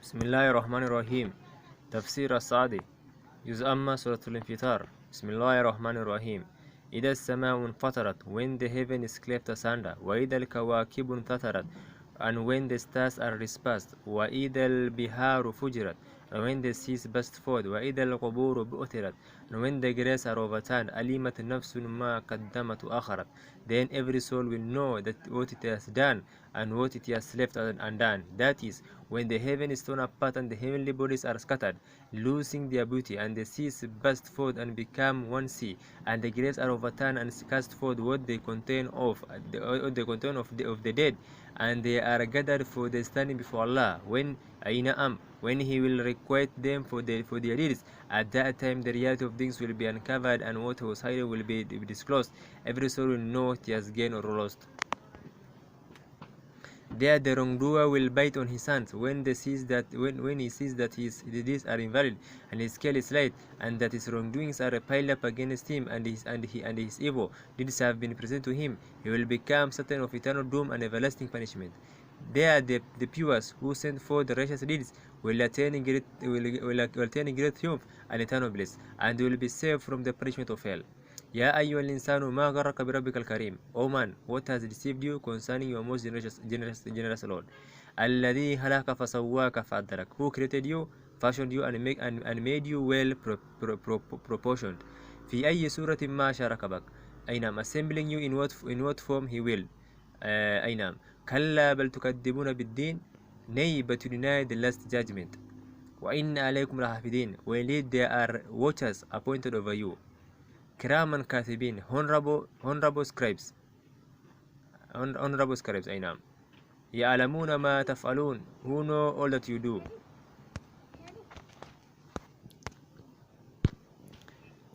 بسم الله الرحمن الرحيم. تفسير الصادي جزء أما سورة الانفطار. بسم الله الرحمن الرحيم. إذا السماء انفطرت, when the heaven is cleft asunder, وإذا الكواكب انتثرت, and when the stars are dispersed, وإذا البحار فجرت, and when the seas burst forth, وإذا القبور بؤثرت, and when the graves are overturned, علمت نفس ما قدمت وأخرت, then every soul will know that what it has done and what it has left undone. That is, when the heaven is torn apart and the heavenly bodies are scattered, losing their beauty, and the seas burst forth and become one sea, and the graves are overturned and cast forth what they contain of the dead, and they are gathered for the standing before Allah, when He will requite them for their deeds. At that time the reality of things will be uncovered, and what was hidden will be disclosed. Every soul will know what he has gained or lost. There the wrongdoer will bite on his hands when he sees that his deeds are invalid, and his scale is light, and that his wrongdoings are piled up against him, and his evil deeds have been presented to him. He will become certain of eternal doom and everlasting punishment. There the pures who send forth the righteous deeds will attain great triumph and eternal bliss, and will be saved from the punishment of hell. Ya ayyuhal insanu ma gharraka bi rabbikal karim. O man, what has deceived you concerning your most generous Lord? Alladhi halaka fasawwaka fa'adalak. Who created you, fashioned you, and made you well proportioned. Fi ayyi suratin ma sharakabak. Aynam, assembling you in what form he will. Aynam. Kalla bal tukaddibuna bid-din. Nay, but you deny the last judgment. Wa inna alaykum lahafidin. Well, indeed there are watchers appointed over you. Kiraman Katibin, honorable scribes. Honorable scribes, I know. Ya'lamuna ma taf'alun, who know all that you do.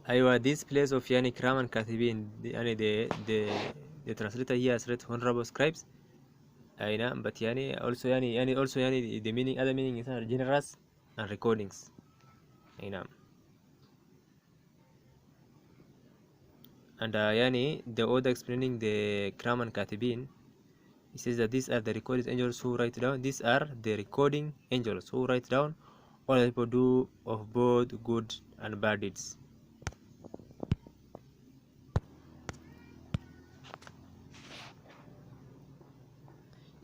Aywa, this place of Yani Kiraman Katibin, the translator here has read honorable scribes. I know, but Yani also the meaning, other meaning is generous and recordings. I know. And the order explaining the Kram and Katibin, he says that these are the recording angels who write down. These are the recording angels who write down all that people do of both good and bad deeds.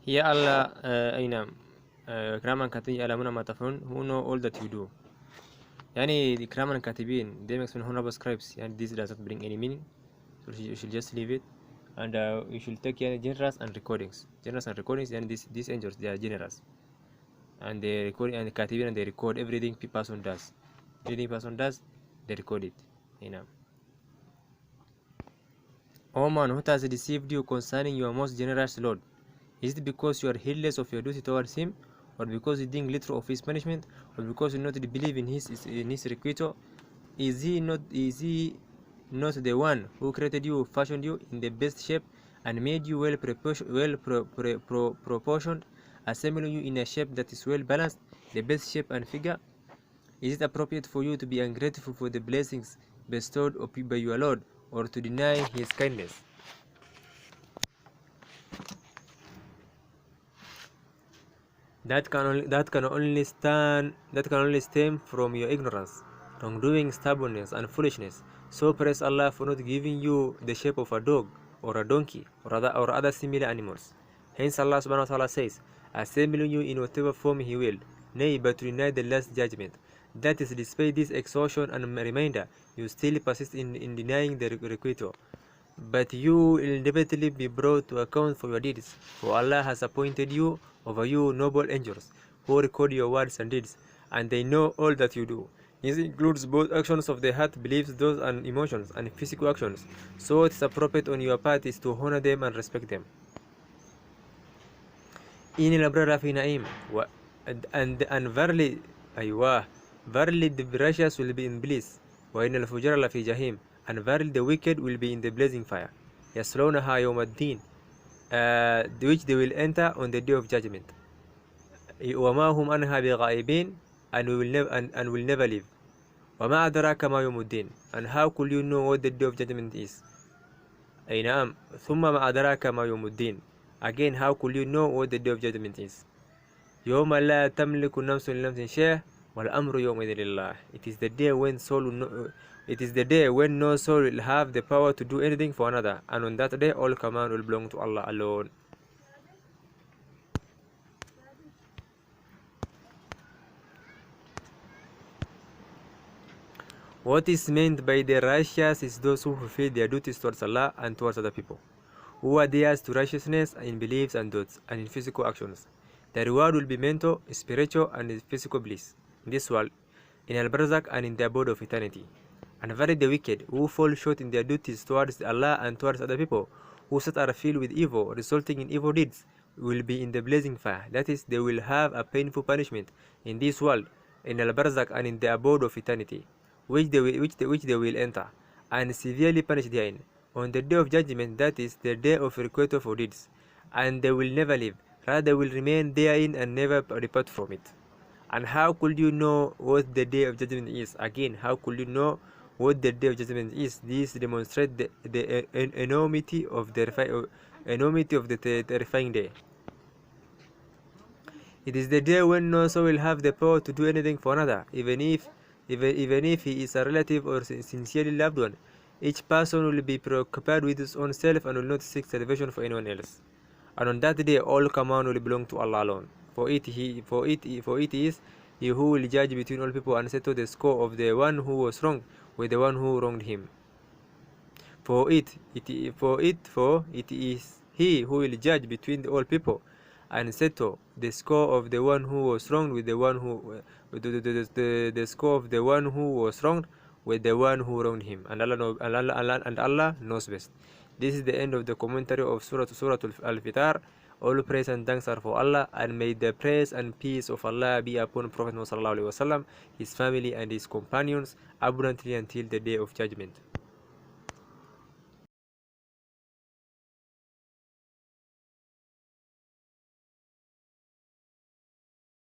Here Allah Kram and Katibin alamuna matafun, who know all that you do. The Kram and Katibin, they make honorable scribes, and this does not bring any meaning. So you should just leave it, and you should take generous and recordings. And these angels, they are generous, and they record, and the Katibin, and they record everything person does. Everything person does, they record it. O man, what has deceived you concerning your most generous Lord? Is it because you are heedless of your duty towards him, or because you think little of his punishment, or because you do not believe in his requital? Is he not the one who created you, fashioned you in the best shape, and made you well proportioned, assembling you in a shape that is well balanced, the best shape and figure? Is it appropriate for you to be ungrateful for the blessings bestowed by your Lord, or to deny his kindness? That can only stem from your ignorance, wrongdoing, stubbornness, and foolishness. So praise Allah for not giving you the shape of a dog or a donkey or other similar animals. Hence Allah subhanahu wa ta'ala says, assembling you in whatever form he will, nay, but to deny the last judgment. That is, despite this exhortation and reminder, you still persist in denying the requital. But you will inevitably be brought to account for your deeds, for Allah has appointed you over you noble angels, who record your words and deeds, and they know all that you do. This includes both actions of the heart, beliefs, thoughts, and emotions, and physical actions. So it is appropriate on your part is to honor them and respect them. In al-abrara fi na'im, and verily the righteous will be in bliss. Wa in al-fujara la fi jahim, and verily the wicked will be in the blazing fire. Yaslawnaha yawm ad-din, which they will enter on the day of judgment. Wa ma hum anha bighaibin, and will never leave. وَمَا أَدْرَاكَ مَا يَوْمُ الدِّينِ, and how could you know what the day of judgment is? أي نعم. ثُمَّ مَا أَدْرَاكَ مَا يَوْمُ الدِّينِ, again how could you know what the day of judgment is? يوم لا تملك نفس لنفس شيء والأمر يومئذ لله. It is the day when it is the day when no soul will have the power to do anything for another, and on that day all command will belong to Allah alone. What is meant by the righteous is those who fulfill their duties towards Allah and towards other people, who adheres to righteousness in beliefs and thoughts and in physical actions. The reward will be mental, spiritual, and physical bliss in this world, in Al-Barzakh, and in the abode of eternity. And very the wicked, who fall short in their duties towards Allah and towards other people, whose thoughts are filled with evil, resulting in evil deeds, will be in the blazing fire. That is, they will have a painful punishment in this world, in Al-Barzakh, and in the abode of eternity, which they will enter, and severely punished therein. On the day of judgment, that is, the day of requital for deeds, and they will never leave, rather will remain therein and never depart from it. And how could you know what the day of judgment is? Again, how could you know what the day of judgment is? This demonstrates the enormity of the terrifying day. It is the day when no soul will have the power to do anything for another, even if he is a relative or sincerely loved one. Each person will be preoccupied with his own self and will not seek salvation for anyone else. And on that day, all command will belong to Allah alone. For it is He who will judge between all people and settle the score of the one who was wronged with the one who wronged him. For it is He who will judge between all people and settle the score of the one who was wronged with the one who the score of the one who was wronged with the one who wronged him, and Allah knows best. This is the end of the commentary of Soorat Al-Infitar. All praise and thanks are for Allah, and may the praise and peace of Allah be upon Prophet Muhammad ﷺ, his family and his companions abundantly until the day of judgment.